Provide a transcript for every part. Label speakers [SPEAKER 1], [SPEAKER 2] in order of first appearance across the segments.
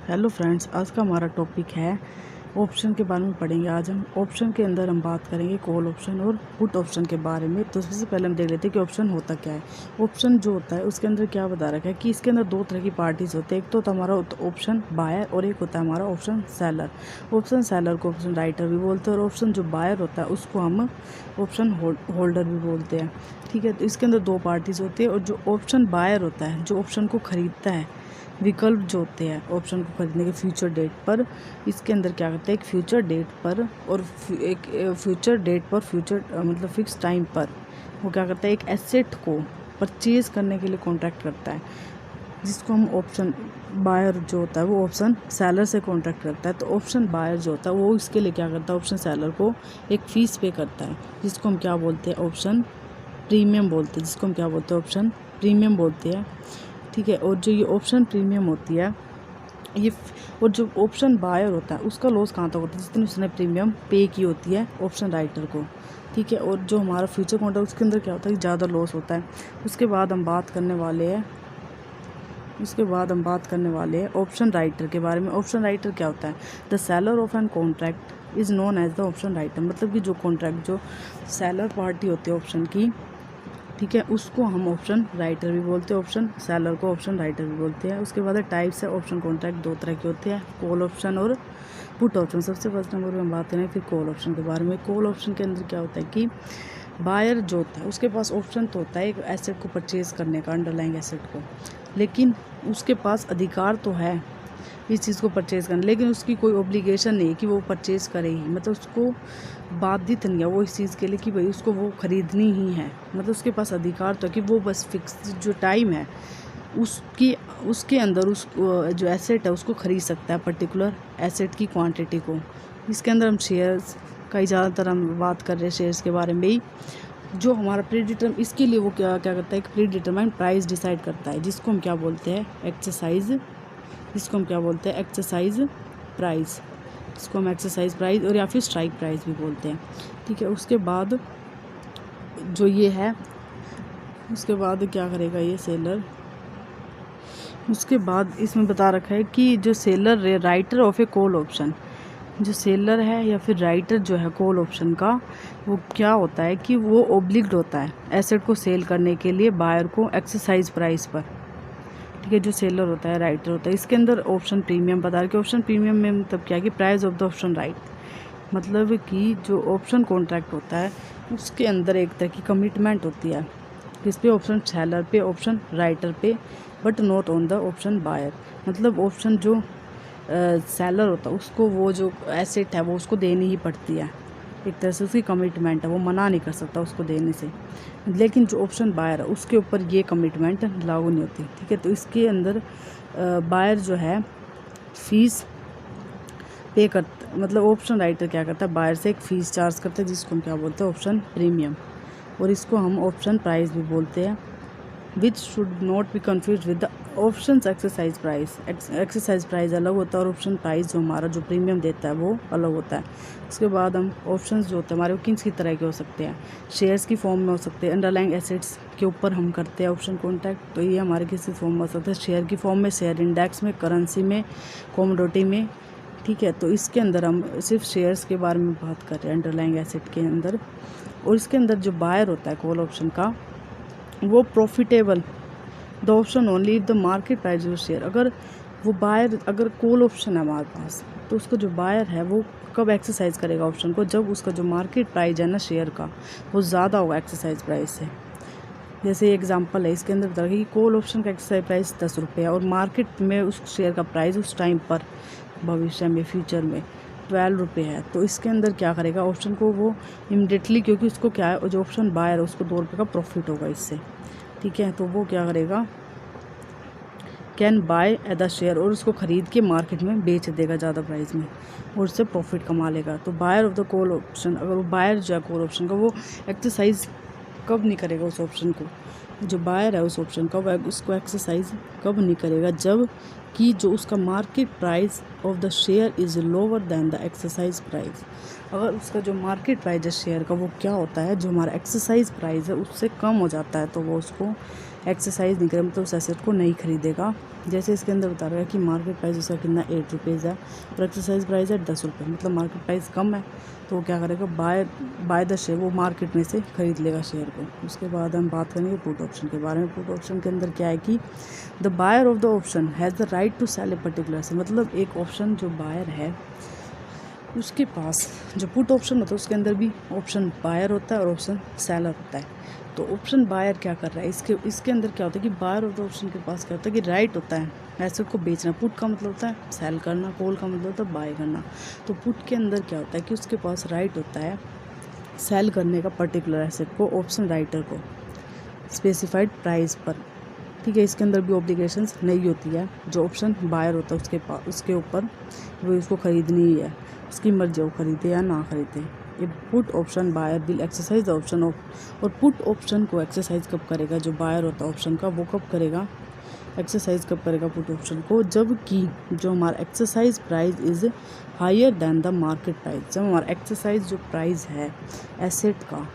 [SPEAKER 1] Hello friends, आज का हमारा टॉपिक है ऑप्शन के बारे में पढ़ेंगे। आज हम ऑप्शन के अंदर हम बात करेंगे कॉल ऑप्शन और पुट ऑप्शन के बारे में। तो सबसे पहले हम देख लेते हैं कि ऑप्शन होता क्या है। ऑप्शन जो होता है उसके अंदर क्या बता रखा है कि इसके अंदर दो तरह की पार्टीज होते हैं। एक तो होता है हमारा ऑप्शन बायर और एक होता है हमारा ऑप्शन सेलर। ऑप्शन सेलर को ऑप्शन राइटर भी बोलते हैं और ऑप्शन जो बायर होता है उसको हम ऑप्शन होल्डर भी बोलते हैं। ठीक है, तो इसके अंदर दो पार्टीज होती है और जो ऑप्शन बायर होता है जो ऑप्शन को खरीदता है, विकल्प जो होते हैं ऑप्शन को खरीदने के फ्यूचर डेट पर, इसके अंदर क्या करता है एक फ्यूचर डेट पर और एक फ्यूचर डेट पर फ्यूचर मतलब फिक्स टाइम पर वो क्या करता है एक एसेट को परचेज करने के लिए कॉन्ट्रैक्ट करता है, जिसको हम ऑप्शन बायर जो होता है वो ऑप्शन सेलर से कॉन्ट्रैक्ट करता है। तो ऑप्शन बायर जो होता है वो इसके लिए क्या करता है ऑप्शन सेलर को एक फ़ीस पे करता है, जिसको हम क्या बोलते हैं ऑप्शन प्रीमियम बोलते हैं, जिसको हम क्या बोलते हैं ऑप्शन प्रीमियम बोलते हैं। ठीक है, और जो ये ऑप्शन प्रीमियम होती है ये और जो ऑप्शन बायर होता है उसका लॉस कहाँ तक होता है जितनी उसने प्रीमियम पे की होती है ऑप्शन राइटर को। ठीक है, और जो हमारा फ्यूचर कॉन्ट्रैक्ट उसके अंदर क्या होता है ज़्यादा लॉस होता है। उसके बाद हम बात करने वाले हैं ऑप्शन राइटर के बारे में। ऑप्शन राइटर क्या होता है? The seller of an contract is known as the option writer. मतलब कि जो कॉन्ट्रैक्ट जो सेलर पार्टी होती है ऑप्शन की, ठीक है, उसको हम ऑप्शन राइटर भी बोलते हैं, ऑप्शन सेलर को ऑप्शन राइटर भी बोलते हैं। उसके बाद टाइप्स है ऑप्शन कॉन्ट्रैक्ट, दो तरह के होते हैं, कॉल ऑप्शन और पुट ऑप्शन। सबसे फर्स्ट नंबर पर हम बात करें फिर कॉल ऑप्शन के बारे में। कॉल ऑप्शन के अंदर क्या होता है कि बायर जो होता है उसके पास ऑप्शन तो होता है एक एसेट को परचेज़ करने का, अंडरलाइंग एसेट को, लेकिन उसके पास अधिकार तो है इस चीज़ को परचेज़ करना, लेकिन उसकी कोई ऑब्लिगेशन नहीं है कि वो परचेज़ करे ही, मतलब उसको बाधित नहीं है वो इस चीज़ के लिए कि भाई उसको वो ख़रीदनी ही है। मतलब उसके पास अधिकार तो है कि वो बस फिक्स जो टाइम है उसके अंदर उस जो एसेट है उसको ख़रीद सकता है, पर्टिकुलर एसेट की क्वांटिटी को। इसके अंदर हम शेयर्स का ही ज़्यादातर हम बात कर रहे हैं, शेयर्स के बारे में ही। जो हमारा प्री इसके लिए वो क्या करता है एक प्री डिटरमाइंड प्राइस डिसाइड करता है, जिसको हम क्या बोलते हैं एक्सरसाइज प्राइस, इसको हम एक्सरसाइज प्राइस और या फिर स्ट्राइक प्राइस भी बोलते हैं। ठीक है, उसके बाद जो ये है उसके बाद क्या करेगा ये सेलर, उसके बाद इसमें बता रखा है कि जो seller writer of a call option, जो सेलर है या फिर राइटर जो है कॉल ऑप्शन का, वो क्या होता है कि वो ऑब्लिग्ड होता है एसेट को सेल करने के लिए बायर को एक्सरसाइज प्राइस पर। ठीक है, जो सेलर होता है राइटर होता है। इसके अंदर ऑप्शन प्रीमियम बता रहे कि ऑप्शन प्रीमियम में मतलब क्या कि price of the option right, मतलब कि जो ऑप्शन कॉन्ट्रैक्ट होता है उसके अंदर एक तरह की कमिटमेंट होती है, किस पे ऑप्शन सेलर पे, ऑप्शन राइटर पे, but not on the option buyer. मतलब ऑप्शन जो सेलर होता है उसको वो जो एसेट है वो उसको देनी ही पड़ती है, एक तरह से उसकी कमिटमेंट है, वो मना नहीं कर सकता उसको देने से। लेकिन जो ऑप्शन बायर है उसके ऊपर ये कमिटमेंट लागू नहीं होती। ठीक है, तो इसके अंदर बायर जो है फीस पे करता, मतलब ऑप्शन राइटर क्या करता है बायर से एक फ़ीस चार्ज करता है, जिसको हम क्या बोलते हैं ऑप्शन प्रीमियम, और इसको हम ऑप्शन प्राइस भी बोलते हैं, which should not be confuse with the option exercise price. Exercise price अलग होता है और ऑप्शन प्राइस जो हमारा जो प्रीमियम देता है वो अलग होता है। उसके बाद हम ऑप्शंस जो होते हैं हमारे वो किस की तरह के हो सकते हैं, शेयर्स की फॉर्म में हो सकते हैं, अंडरलाइंग एसेट्स के ऊपर हम करते हैं ऑप्शन कॉन्ट्रैक्ट, तो ये हमारे किसी फॉर्म में हो सकता है, शेयर की फॉर्म में, शेयर इंडेक्स में, करेंसी में, कमोडिटी में। ठीक है, तो इसके अंदर हम सिर्फ शेयर्स के बारे में बात कर रहे हैं अंडरलाइंग एसेट के अंदर। और इसके अंदर जो बायर होता है कॉल ऑप्शन का वो profitable the option only if the market price of share. अगर वो बायर, अगर कॉल ऑप्शन है हमारे पास, तो उसका जो बायर है वो कब एक्सरसाइज करेगा ऑप्शन को, जब उसका जो मार्केट प्राइस है ना शेयर का वो ज़्यादा होगा एक्सरसाइज प्राइस से। जैसे एग्जांपल है इसके अंदर बता रहा है कि कॉल ऑप्शन का एक्सरसाइज प्राइस 10 रुपये है और मार्केट में उस शेयर का प्राइस उस टाइम पर भविष्य में फ्यूचर में 12 रुपये है। तो इसके अंदर क्या करेगा ऑप्शन को वो इमीडिएटली, क्योंकि उसको क्या है जो ऑप्शन बायर है उसको 2 रुपये का प्रॉफिट होगा इससे। ठीक है, तो वो क्या करेगा can by at the share, और उसको ख़रीद के मार्केट में बेच देगा ज़्यादा प्राइस में और उससे प्रॉफिट कमा लेगा। तो buyer of the call option, अगर वो बायर जो है कॉल ऑप्शन का वो एक्सरसाइज कब नहीं करेगा उस ऑप्शन को, जो बायर है उस ऑप्शन का वह उसको एक्सरसाइज कब नहीं करेगा, जब कि जो उसका market price of the share is lower than the exercise price. अगर उसका जो मार्केट प्राइस है शेयर का वो क्या होता है, जो हमारा एक्सरसाइज प्राइस है उससे कम हो जाता है, तो वो उसको एक्सरसाइज नहीं करेगा, मतलब उस एसेट को नहीं खरीदेगा। जैसे इसके अंदर बता रहा है कि मार्केट प्राइस उसका कितना 8 रुपीज़ है और एक्सरसाइज प्राइस है 10 रुपये, मतलब मार्केट प्राइस कम है, तो वो क्या करेगा, बाय द शेयर, वो मार्केट में से खरीद लेगा शेयर को। उसके बाद हम बात करेंगे पुट ऑप्शन के बारे में। पुट ऑप्शन के अंदर क्या है कि the buyer of the option has the right to sell a particular share, मतलब एक ऑप्शन जो बायर है उसके पास, जो पुट ऑप्शन होता है उसके अंदर भी ऑप्शन बायर होता है और ऑप्शन सेलर होता है। तो ऑप्शन बायर क्या कर रहा है, इसके अंदर क्या होता है कि बायर ऑफ द ऑप्शन के पास क्या होता है कि राइट होता है एसेट को बेचना। पुट का मतलब होता है सेल करना, कॉल का मतलब होता है बाय करना। तो पुट के अंदर क्या होता है कि उसके पास राइट होता है सेल करने का पर्टिकुलर एसेट को ऑप्शन राइटर को स्पेसिफाइड प्राइस पर, ठीक है। इसके अंदर भी ऑब्लिगेशंस नहीं होती है, जो ऑप्शन बायर होता है उसके ऊपर वो उसको खरीदनी ही है, उसकी मर्जी वो खरीदे या ना खरीदे। ये put option buyer will exercise the option off, और पुट ऑप्शन को एक्सरसाइज कब करेगा, जो बायर होता है ऑप्शन का वो कब करेगा, एक्सरसाइज कब करेगा पुट ऑप्शन को, जब कि जो हमारा exercise price is higher than the market price, जब हमारा एक्सरसाइज जो प्राइस है एसेट का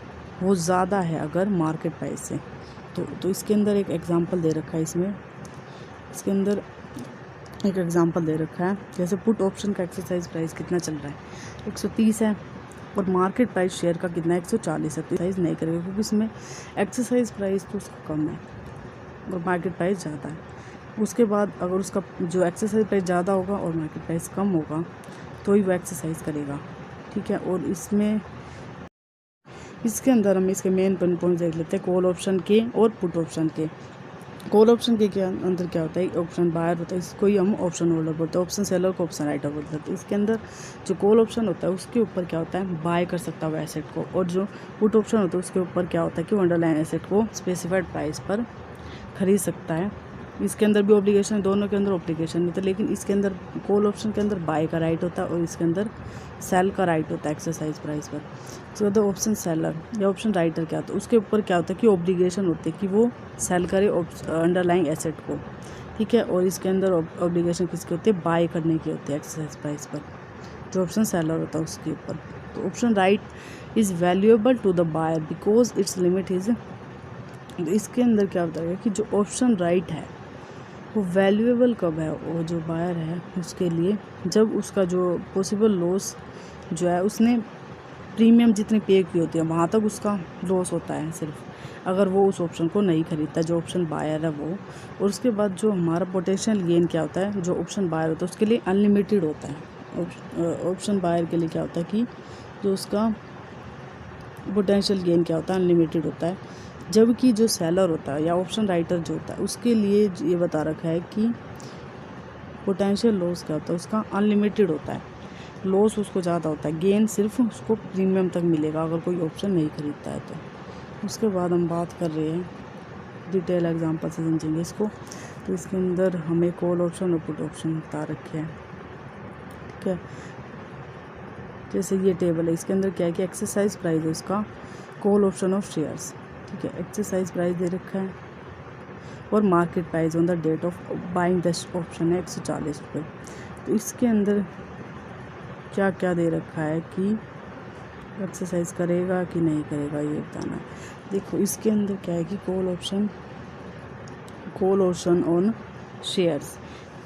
[SPEAKER 1] वो ज़्यादा है अगर मार्केट प्राइस से। तो इसके अंदर एक एग्जांपल दे रखा है, इसके अंदर एक एग्जांपल दे रखा है। जैसे पुट ऑप्शन का एक्सरसाइज प्राइस कितना चल रहा है, 130 है, और मार्केट प्राइस शेयर का कितना है, 140 है। तो एक्सरसाइज नहीं करेगा क्योंकि इसमें एक्सरसाइज प्राइस तो उसका कम है और मार्केट प्राइस ज़्यादा है। उसके बाद अगर उसका जो एक्सरसाइज प्राइस ज़्यादा होगा और मार्केट प्राइस कम होगा तो ही वो एक्सरसाइज करेगा, ठीक है। और इसके अंदर हम इसके मेन पॉइंट देख लेते हैं, कॉल ऑप्शन के और पुट ऑप्शन के। कॉल ऑप्शन के अंदर क्या होता है, ऑप्शन बायर होता है, इसको ही हम ऑप्शन होल्डर बोलते हैं, ऑप्शन सेलर को ऑप्शन राइटर बोलते हैं। तो इसके अंदर जो कॉल ऑप्शन होता है उसके ऊपर क्या होता है, बाय कर सकता है एसेट को, और जो पुट ऑप्शन होता है उसके ऊपर क्या होता है कि वो अंडरलाइन एसेट को स्पेसिफाइड प्राइस पर खरीद सकता है। इसके अंदर भी ऑब्लिगेशन, दोनों के अंदर ऑब्लिगेशन होता है, लेकिन इसके अंदर कॉल ऑप्शन के अंदर बाय का राइट होता है और इसके अंदर सेल का राइट होता है एक्सरसाइज प्राइस पर। तो द ऑप्शन सेलर या ऑप्शन राइटर क्या होता है, उसके ऊपर क्या होता है कि ऑब्लिगेशन होती है कि वो सेल करे अंडरलाइंग एसेट को, ठीक है। और इसके अंदर ऑब्लिगेशन किसकी होती है, बाय करने की होती है एक्सरसाइज प्राइस पर, जो ऑप्शन सेलर होता है उसके ऊपर। तो option right is valuable to the buyer because its limit is, इसके अंदर क्या होता है कि जो ऑप्शन राइट है वो वैल्यूएबल कब है, वो जो बायर है उसके लिए, जब उसका जो पॉसिबल लॉस जो है उसने प्रीमियम जितनी पे की होती है वहाँ तक उसका लॉस होता है सिर्फ, अगर वो उस ऑप्शन को नहीं खरीदता जो ऑप्शन बायर है वो। और उसके बाद जो हमारा पोटेंशियल गेन क्या होता है, जो ऑप्शन बायर होता है उसके लिए अनलिमिटेड होता है। ऑप्शन बायर के लिए क्या होता है कि जो उसका पोटेंशियल गेन क्या होता है, अनलिमिटेड होता है, जबकि जो सेलर होता है या ऑप्शन राइटर जो होता है उसके लिए ये बता रखा है कि पोटेंशियल लॉस क्या होता है, उसका अनलिमिटेड होता है, लॉस उसको ज़्यादा होता है, गेन सिर्फ उसको प्रीमियम तक मिलेगा अगर कोई ऑप्शन नहीं खरीदता है तो। उसके बाद हम बात कर रहे हैं डिटेल एग्जांपल से समझेंगे इसको। तो इसके अंदर हमें कॉल ऑप्शन और पुट ऑप्शन बता रखे हैं, ठीक है। जैसे ये टेबल है, इसके अंदर क्या है कि एक्सरसाइज प्राइस है उसका कॉल ऑप्शन ऑफ शेयर्स, ठीक है। एक्सरसाइज प्राइस दे रखा है और market price on the date of buying the option है 140 रुपये। तो इसके अंदर क्या क्या दे रखा है कि एक्सरसाइज करेगा कि नहीं करेगा ये बताना है। देखो इसके अंदर क्या है कि कॉल ऑप्शन ऑन शेयर्स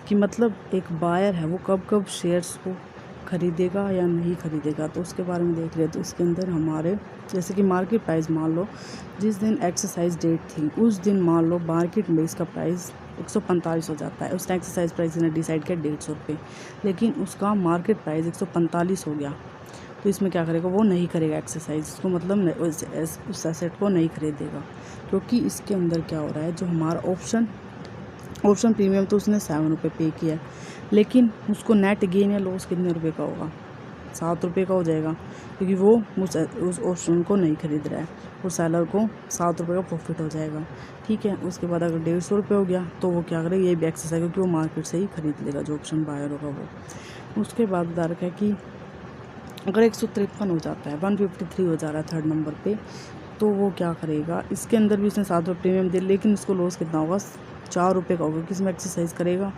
[SPEAKER 1] कि मतलब एक बायर है वो कब कब शेयर्स को खरीदेगा या नहीं खरीदेगा, तो उसके बारे में देख रहे हैं। तो इसके अंदर हमारे जैसे कि मार्केट प्राइस मान लो जिस दिन एक्सरसाइज डेट थी उस दिन मान लो मार्केट में इसका प्राइस 145 हो जाता है, उसने एक्सरसाइज प्राइस ने डिसाइड किया 150 रुपये, लेकिन उसका मार्केट प्राइस 145 हो गया, तो इसमें क्या करेगा, वो नहीं करेगा एक्सरसाइज, उसको मतलब उस एसेट को नहीं खरीदेगा, क्योंकि इसके अंदर क्या हो रहा है, जो हमारा ऑप्शन प्रीमियम तो उसने 7 रुपये पे किया है, लेकिन उसको नेट गेन या लॉस कितने रुपए का होगा, 7 रुपये का हो जाएगा, क्योंकि वो उस ऑप्शन को नहीं खरीद रहा है और सेलर को 7 रुपये का प्रॉफिट हो जाएगा, ठीक है। उसके बाद अगर 150 रुपये हो गया तो वो क्या करेगा, ये भी एक्सरसाइज क्योंकि वो मार्केट से ही खरीद लेगा जो ऑप्शन बायर होगा वो। उसके बाद बता रखा है कि अगर 153 हो जाता है, 153 हो जा रहा है थर्ड नंबर पे, तो वो क्या करेगा, इसके अंदर भी उसने 7 रुपये प्रीमियम दे, लेकिन उसको लॉस कितना होगा, 4 रुपये का होगा। किस में एक्सरसाइज करेगा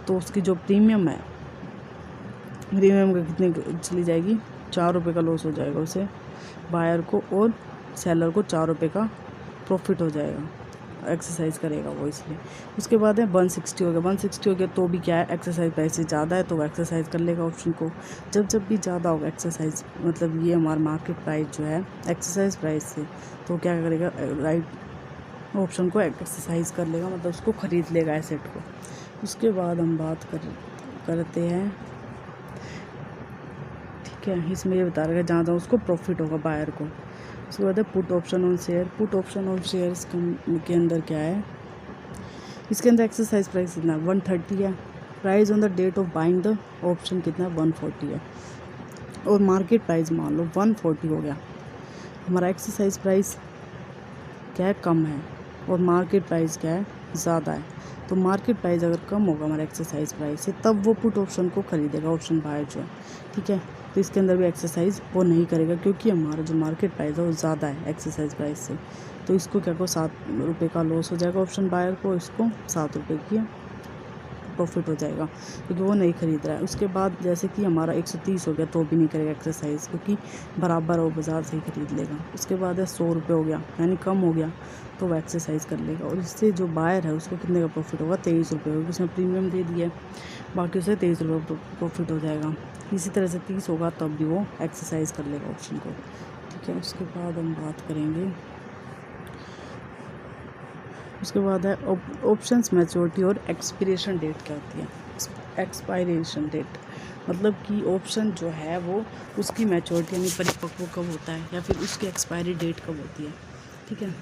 [SPEAKER 1] तो उसकी जो प्रीमियम है, प्रीमियम का कितने चली जाएगी, 4 रुपये का लॉस हो जाएगा उसे, बायर को और सेलर को 4 रुपये का प्रॉफिट हो जाएगा, एक्सरसाइज करेगा वो इसलिए। उसके बाद है 160 हो गया, 160 हो गया तो भी क्या है, एक्सरसाइज प्राइस से ज़्यादा है तो वो एक्सरसाइज कर लेगा ऑप्शन को। जब भी ज़्यादा होगा एक्सरसाइज, मतलब ये हमारा मार्केट प्राइस जो है एक्सरसाइज प्राइस से, तो क्या करेगा, राइट ऑप्शन को एक्सरसाइज कर लेगा, मतलब उसको ख़रीद लेगा एसेट को। उसके बाद हम बात करते हैं, ठीक है, इसमें ये बता रहा है जहाँ उसको प्रॉफिट होगा बायर को। उसके बाद है put option on share. Put option on share के अंदर क्या है, इसके अंदर एक्सरसाइज प्राइस कितना 130 है, price on the date of buying the option कितना 140 है, और मार्केट प्राइस मान लो 140 हो गया। हमारा एक्सरसाइज प्राइस क्या है, कम है, और मार्केट प्राइस क्या है, ज़्यादा है। तो मार्केट प्राइस अगर कम होगा हमारा एक्सरसाइज प्राइस से, तब वो पुट ऑप्शन को ख़रीदेगा ऑप्शन बायर जो है, ठीक है। तो इसके अंदर भी एक्सरसाइज वो नहीं करेगा, क्योंकि हमारा जो मार्केट प्राइस है वो ज़्यादा है एक्सरसाइज प्राइस से। तो इसको क्या को 7 रुपये का लॉस हो जाएगा ऑप्शन बायर को, इसको 7 रुपये की प्रॉफिट हो जाएगा, क्योंकि वो नहीं खरीद रहा है। उसके बाद जैसे कि हमारा 130 हो गया तो भी नहीं करेगा एक्सरसाइज, क्योंकि बराबर वो बाज़ार से ही खरीद लेगा। उसके बाद है 100 रुपये हो गया, यानी कम हो गया, तो वो एक्सरसाइज कर लेगा। और इससे जो बायर है उसको कितने का प्रॉफिट होगा, 23 रुपये, क्योंकि उसने प्रीमियम दे दिया है, बाकी उसे 23 रुपये प्रॉफिट हो जाएगा। इसी तरह से 30 होगा तब भी वो एक्सरसाइज कर लेगा ऑप्शन को, ठीक है। उसके बाद हम बात करेंगे, उसके बाद है ऑप्शंस मैच्योरिटी और एक्सपायरेशन डेट क्या होती है। एक्सपायरेशन डेट मतलब कि ऑप्शन जो है वो उसकी मैच्योरिटी यानी परिपक्व कब होता है, या फिर उसकी एक्सपायरी डेट कब होती है, ठीक है।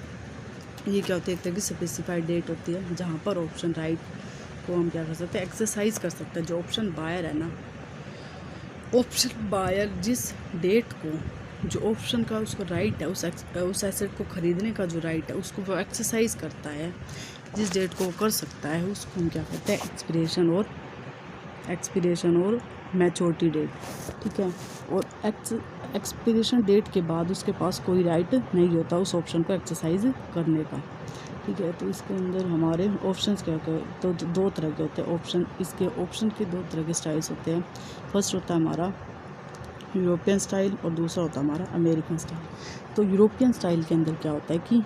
[SPEAKER 1] ये क्या होती है, एक तरह की स्पेसिफाइड डेट होती है, जहाँ पर ऑप्शन राइट को हम क्या कर सकते हैं, एक्सरसाइज कर सकते हैं। जो ऑप्शन बायर है ना, ऑप्शन बायर जिस डेट को, जो ऑप्शन का उसको राइट है, उस एसेट को ख़रीदने का जो राइट है उसको वो एक्सरसाइज करता है, जिस डेट को वो कर सकता है, उसको हम क्या कहते हैं, एक्सपिरेशन और मैच्योरिटी डेट, ठीक है। और एक्सपिरेशन डेट के बाद उसके पास कोई राइट नहीं होता उस ऑप्शन को एक्सरसाइज करने का, ठीक है। तो इसके अंदर हमारे ऑप्शंस क्या होते हैं, तो 2 तरह के होते हैं ऑप्शन। इसके ऑप्शन के 2 तरह के स्टाइल्स होते हैं। फर्स्ट होता है हमारा यूरोपियन स्टाइल और दूसरा होता है हमारा अमेरिकन स्टाइल। तो यूरोपियन स्टाइल के अंदर क्या होता है कि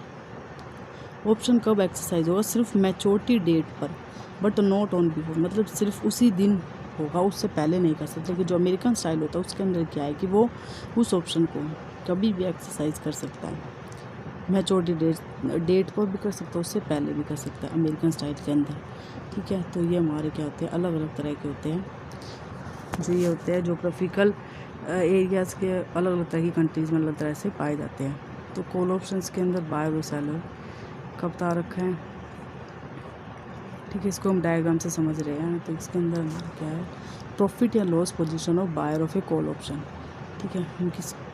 [SPEAKER 1] ऑप्शन कब एक्सरसाइज होगा, सिर्फ मैच्योरिटी डेट पर, बट नॉट ऑन बिफोर, मतलब सिर्फ उसी दिन होगा, उससे पहले नहीं कर सकते। लेकिन जो अमेरिकन स्टाइल होता है उसके अंदर क्या है कि वो उस ऑप्शन को कभी भी एक्सरसाइज कर सकता है, मैच्योरिटी डेट पर भी कर सकता है, उससे पहले भी कर सकता है अमेरिकन स्टाइल के अंदर, ठीक है। तो ये हमारे क्या होते हैं, अलग अलग तरह के होते हैं। जो ये होते हैं जोग्राफिकल एरियाज़ के अलग अलग तरह की कंट्रीज़ में अलग तरह से पाए जाते हैं। तो कॉल ऑप्शंस के अंदर बायर और सेलर का बता रखा है, ठीक है। इसको हम डायग्राम से समझ रहे हैं। तो इसके अंदर हमारा क्या है, प्रॉफिट या loss position of buyer of a call option, ठीक है। हम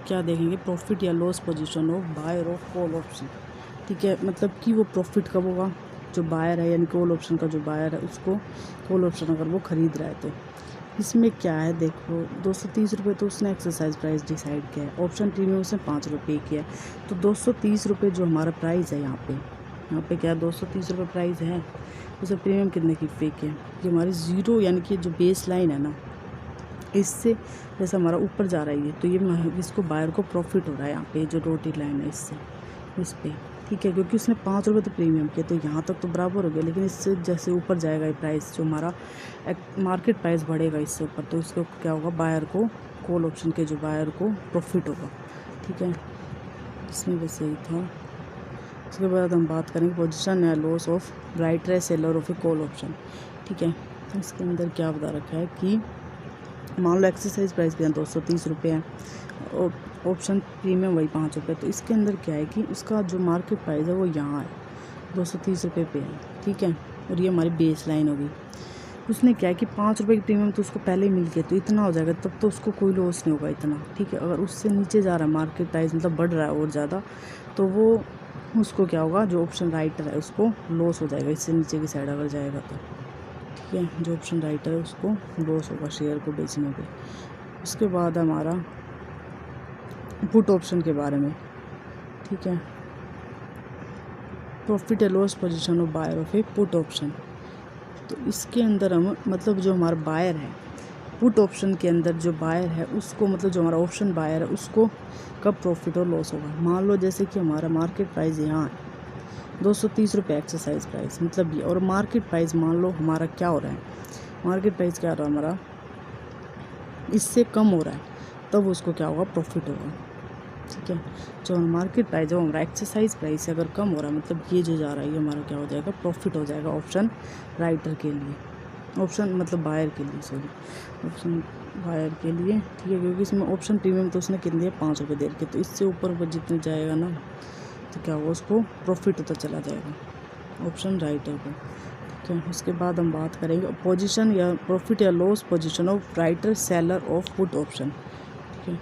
[SPEAKER 1] क्या देखेंगे, प्रॉफिट या loss position of buyer of call option, ठीक है। मतलब कि वो प्रॉफिट कब होगा, जो बायर है यानी कॉल ऑप्शन का जो बायर है उसको कॉल ऑप्शन अगर वो ख़रीद रहा है तो इसमें क्या है, देखो 230 रुपये तो उसने एक्सरसाइज प्राइस डिसाइड किया है, ऑप्शन प्रीमियम उसने 5 रुपये किया है, तो 230 रुपये जो हमारा प्राइस है यहाँ पे क्या 230 रुपये प्राइस है, उसे प्रीमियम कितने की पे किया, ये हमारी ज़ीरो यानी कि जो बेस लाइन है ना, इससे जैसे हमारा ऊपर जा रही है, तो ये इसको बायर को प्रॉफिट हो रहा है यहाँ पे, जो डॉटेड लाइन है इससे इस पर, ठीक है। क्योंकि उसने 5 रुपये तो प्रीमियम किया, तो यहाँ तक तो बराबर हो गया, लेकिन इससे जैसे ऊपर जाएगा ये प्राइस, जो हमारा मार्केट प्राइस बढ़ेगा इससे ऊपर, तो इसको क्या होगा, बायर को कॉल ऑप्शन के जो बायर को प्रॉफिट होगा, ठीक है। इसमें बस यही था। उसके बाद हम बात करेंगे पोजीशन या loss of writer seller of a call option, ठीक है। इसके अंदर क्या बता रखा है कि मान लो एक्सरसाइज प्राइस भी 230 रुपये है और ऑप्शन प्रीमियम वही 5 रुपये, तो इसके अंदर क्या है कि उसका जो मार्केट प्राइस है वो यहाँ है 230 रुपये पे है, ठीक है। और ये हमारी बेस लाइन होगी। उसने क्या है कि 5 रुपये की प्रीमियम तो उसको पहले ही मिल गया, तो इतना हो जाएगा, तब तो उसको कोई लॉस नहीं होगा इतना, ठीक है। अगर उससे नीचे जा रहा है मार्केट प्राइस, मतलब बढ़ रहा है और ज़्यादा, तो वो उसको क्या होगा, जो ऑप्शन राइटर है उसको लॉस हो जाएगा, इससे नीचे की साइड अगर जाएगा तो, ठीक है। जो ऑप्शन राइटर है उसको लॉस होगा शेयर को बेचने पे। उसके बाद हमारा पुट ऑप्शन के बारे में, ठीक है। प्रॉफिट या loss position of buyer of a put option. तो इसके अंदर हम मतलब जो हमारा बायर है पुट ऑप्शन के अंदर जो बायर है उसको मतलब जो हमारा ऑप्शन बायर है उसको कब प्रॉफिट और लॉस होगा। मान लो जैसे कि हमारा मार्केट प्राइस यहाँ है 230 रुपये एक्सरसाइज प्राइस मतलब ये, और मार्केट प्राइस मान लो हमारा क्या हो रहा है, मार्केट प्राइस क्या हो रहा है हमारा इससे कम हो रहा है, तब उसको क्या होगा प्रॉफिट होगा। ठीक है, जो मार्केट प्राइस है वो हमारा एक्सरसाइज प्राइस से अगर कम हो रहा है मतलब ये जो जा रहा है ये हमारा क्या हो जाएगा प्रॉफिट हो जाएगा ऑप्शन राइटर के लिए, ऑप्शन मतलब बायर के लिए, सॉरी ऑप्शन बायर के लिए। ठीक है, क्योंकि इसमें ऑप्शन प्रीमियम तो उसने कितने दिया 5 रुपये दे के, तो इससे ऊपर जितने जाएगा ना तो क्या होगा उसको प्रॉफिट होता चला जाएगा ऑप्शन राइटर को। ठीक है, उसके बाद हम बात करेंगे पोजीशन या प्रॉफिट या loss position of writer seller of put option. ठीक है,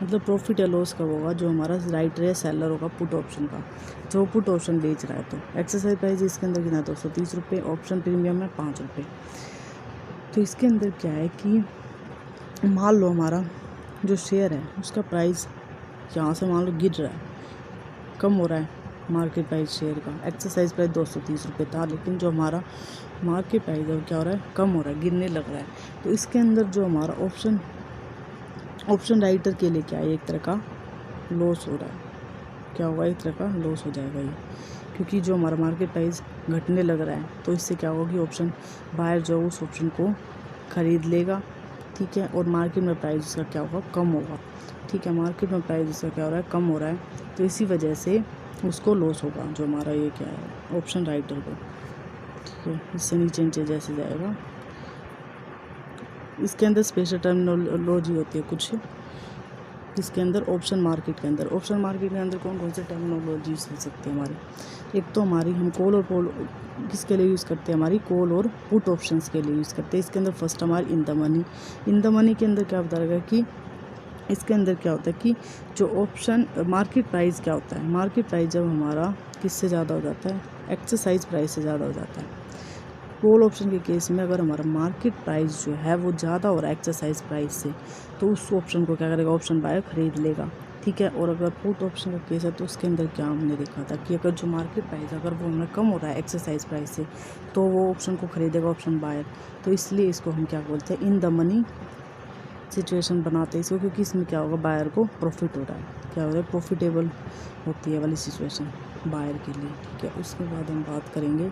[SPEAKER 1] मतलब प्रॉफिट या लॉस कब होगा जो हमारा राइटर या सेलर होगा पुट ऑप्शन का, जो पुट ऑप्शन बेच रहा है। तो एक्सरसाइज प्राइस इसके अंदर कितना 230 रुपये, ऑप्शन प्रीमियम है 5 रुपये। तो इसके अंदर क्या है कि मान लो हमारा जो शेयर है उसका प्राइस यहाँ से मान लो गिर रहा है, कम हो रहा है मार्केट प्राइस शेयर का। एक्सरसाइज प्राइस 230 रुपये था, लेकिन जो हमारा मार्केट प्राइस है वो क्या हो रहा है कम हो रहा है, गिरने लग रहा है। तो इसके अंदर जो हमारा ऑप्शन राइटर के लिए क्या है एक तरह का लॉस हो रहा है, क्या होगा एक तरह का लॉस हो जाएगा ये, क्योंकि जो हमारा मार्केट प्राइस घटने लग रहा है तो इससे क्या होगा कि ऑप्शन बायर जो उस ऑप्शन को ख़रीद लेगा। ठीक है, और मार्केट में प्राइस उसका क्या होगा कम होगा। ठीक है, मार्केट में प्राइस उसका क्या हो रहा है कम हो रहा है, तो इसी वजह से उसको लॉस होगा जो हमारा ये क्या है ऑप्शन राइटर को। ठीक है, इससे नीचे जैसे जाएगा। इसके अंदर स्पेशल टर्मिनोलॉजी होती है कुछ, इसके अंदर ऑप्शन मार्केट के अंदर कौन कौन से टर्मिनोलॉजीज हो सकते हैं हमारी। एक तो हमारी हम कॉल और पोल किसके लिए यूज़ करते हैं, हमारी कॉल और पुट ऑप्शंस के लिए यूज़ करते हैं। इसके अंदर फर्स्ट हमारी इन द मनी के अंदर क्या बताएगा कि इसके अंदर क्या होता है कि जो ऑप्शन मार्केट प्राइस क्या होता है, मार्केट प्राइस जब हमारा किससे ज़्यादा हो जाता है एक्सरसाइज प्राइस से ज़्यादा हो जाता है। कॉल ऑप्शन के केस में अगर हमारा मार्केट प्राइस जो है वो ज़्यादा हो रहा है एक्सरसाइज प्राइस से, तो उस ऑप्शन को क्या करेगा ऑप्शन बायर खरीद लेगा। ठीक है, और अगर पुट ऑप्शन का केस है तो उसके अंदर क्या हमने देखा था कि अगर जो मार्केट प्राइस अगर वो हमें कम हो रहा है एक्सरसाइज प्राइस से तो वो ऑप्शन को खरीदेगा ऑप्शन बायर। तो इसलिए इसको हम क्या बोलते हैं इन द मनी सिचुएशन बनाते हैं इसको, क्योंकि इसमें क्या होगा बायर को प्रॉफिट हो रहा है, क्या हो रहा है प्रॉफिटेबल होती है वाली सिचुएशन बायर के लिए। ठीक है, उसके बाद हम बात करेंगे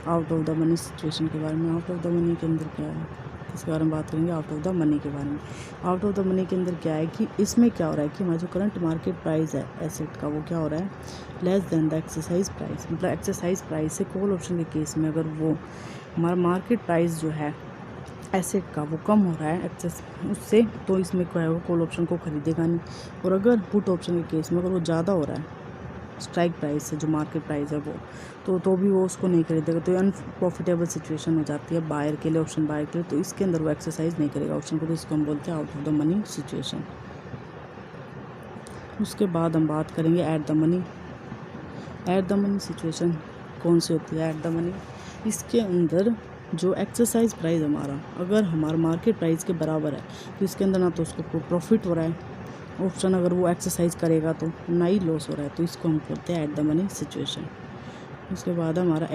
[SPEAKER 1] out of the money situation के बारे में। आउट ऑफ द मनी के अंदर क्या है इसके बारे में बात करेंगे आउट ऑफ द मनी के बारे में। आउट ऑफ द मनी के अंदर क्या है कि इसमें क्या हो रहा है कि हमारा जो करंट मार्केट प्राइस है एसेट का वो क्या हो रहा है less than the exercise price, मतलब एक्सरसाइज प्राइस से कॉल ऑप्शन के केस में अगर वो हमारा मार्केट प्राइस जो है एसेट का वो कम हो रहा है एक्सेस उससे, तो इसमें क्या है वो कॉल ऑप्शन को खरीदेगा नहीं। और अगर पुट ऑप्शन के केस में अगर वो ज़्यादा हो रहा है स्ट्राइक प्राइस से जो मार्केट प्राइस है वो तो भी वो उसको नहीं खरीदेगा, तो अनप्रॉफिटेबल सिचुएशन हो जाती है बायर के लिए ऑप्शन बायर के लिए। तो इसके अंदर वो एक्सरसाइज नहीं करेगा ऑप्शन को, तो इसको हम बोलते हैं out of the money situation. उसके बाद हम बात करेंगे at the money. At the money situation कौन सी होती है एट द मनी, इसके अंदर जो एक्सरसाइज प्राइस हमारा अगर हमारा मार्केट प्राइस के बराबर है तो इसके अंदर ना तो उसको प्रॉफिट हो रहा है ऑप्शन अगर वो एक्सरसाइज करेगा तो ना ही लॉस हो रहा है, तो इसको हम बोलते हैं एट द मनी सिचुएशन। उसके बाद हमारा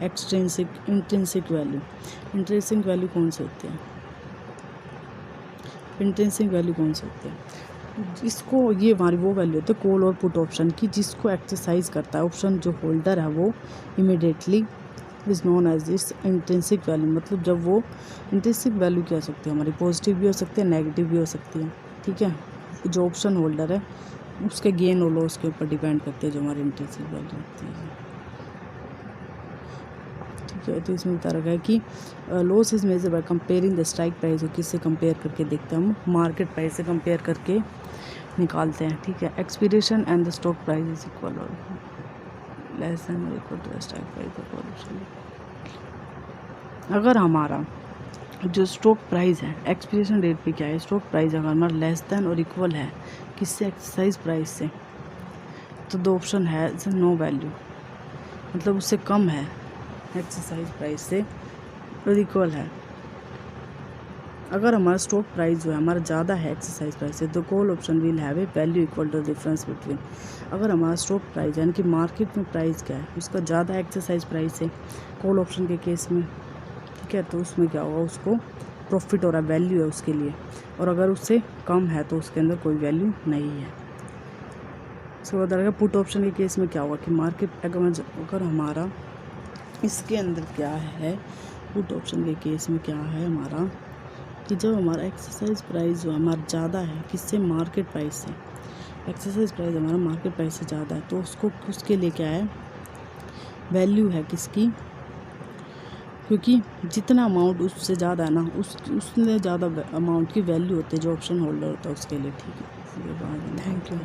[SPEAKER 1] इंट्रिंसिक वैल्यू। इंट्रिंसिक वैल्यू कौन से होते हैं, इंट्रिंसिक वैल्यू कौन से होते हैं, इसको ये हमारी वो वैल्यू होती है कॉल और पुट ऑप्शन की जिसको एक्सरसाइज करता है ऑप्शन जो होल्डर है वो immediately is known as this intrinsic value. मतलब जब वो इंट्रिंसिक वैल्यू क्या हो सकती है हमारी पॉजिटिव भी हो सकती है नेगेटिव भी हो सकती है। ठीक है, जो ऑप्शन होल्डर है उसके गेन और लॉस के ऊपर डिपेंड करते हैं जो हमारी इंट्रिंसिक वैल्यू होती है। ठीक है, तो इसमें बता रखा है कि loss is measure by comparing the strike price, और किससे कंपेयर करके देखते हैं हम मार्केट प्राइस से कंपेयर करके निकालते हैं। ठीक है, expiration and the stock price is equal or less than or equal to the strike price. अगर हमारा जो स्टॉक प्राइस है एक्सपीरिएशन डेट पे क्या है स्टॉक प्राइस अगर हमारा लेस देन और इक्वल है किससे एक्सरसाइज प्राइस से, तो दो ऑप्शन है नो वैल्यू, मतलब उससे कम है एक्सरसाइज प्राइस से और इक्वल है अगर हमारा स्टॉक प्राइस जो है हमारा ज़्यादा है एक्सरसाइज प्राइस से, तो call option will have a value equal to difference between. अगर हमारा स्टॉक प्राइस यानी कि मार्केट में प्राइस क्या है उसका ज़्यादा एक्सरसाइज प्राइस है कॉल ऑप्शन के केस में, ठीक है, तो उसमें क्या होगा, उसको प्रॉफिट हो रहा है, वैल्यू है उसके लिए, और अगर उससे कम है तो उसके अंदर कोई वैल्यू नहीं है। इसके बाद अगर पुट ऑप्शन के केस में क्या होगा कि मार्केट अगर हमारा इसके अंदर क्या है, पुट ऑप्शन के केस में क्या है हमारा कि जब हमारा एक्सरसाइज प्राइस जो हमारा ज़्यादा है किससे, मार्केट प्राइस से, एक्सरसाइज प्राइस हमारा मार्केट प्राइस से ज़्यादा है, तो उसके लिए क्या है, वैल्यू है किसकी, क्योंकि जितना अमाउंट उससे ज़्यादा है ना उसने ज़्यादा अमाउंट की वैल्यू होती है जो ऑप्शन होल्डर होता है उसके लिए, ठीक है। Thank you.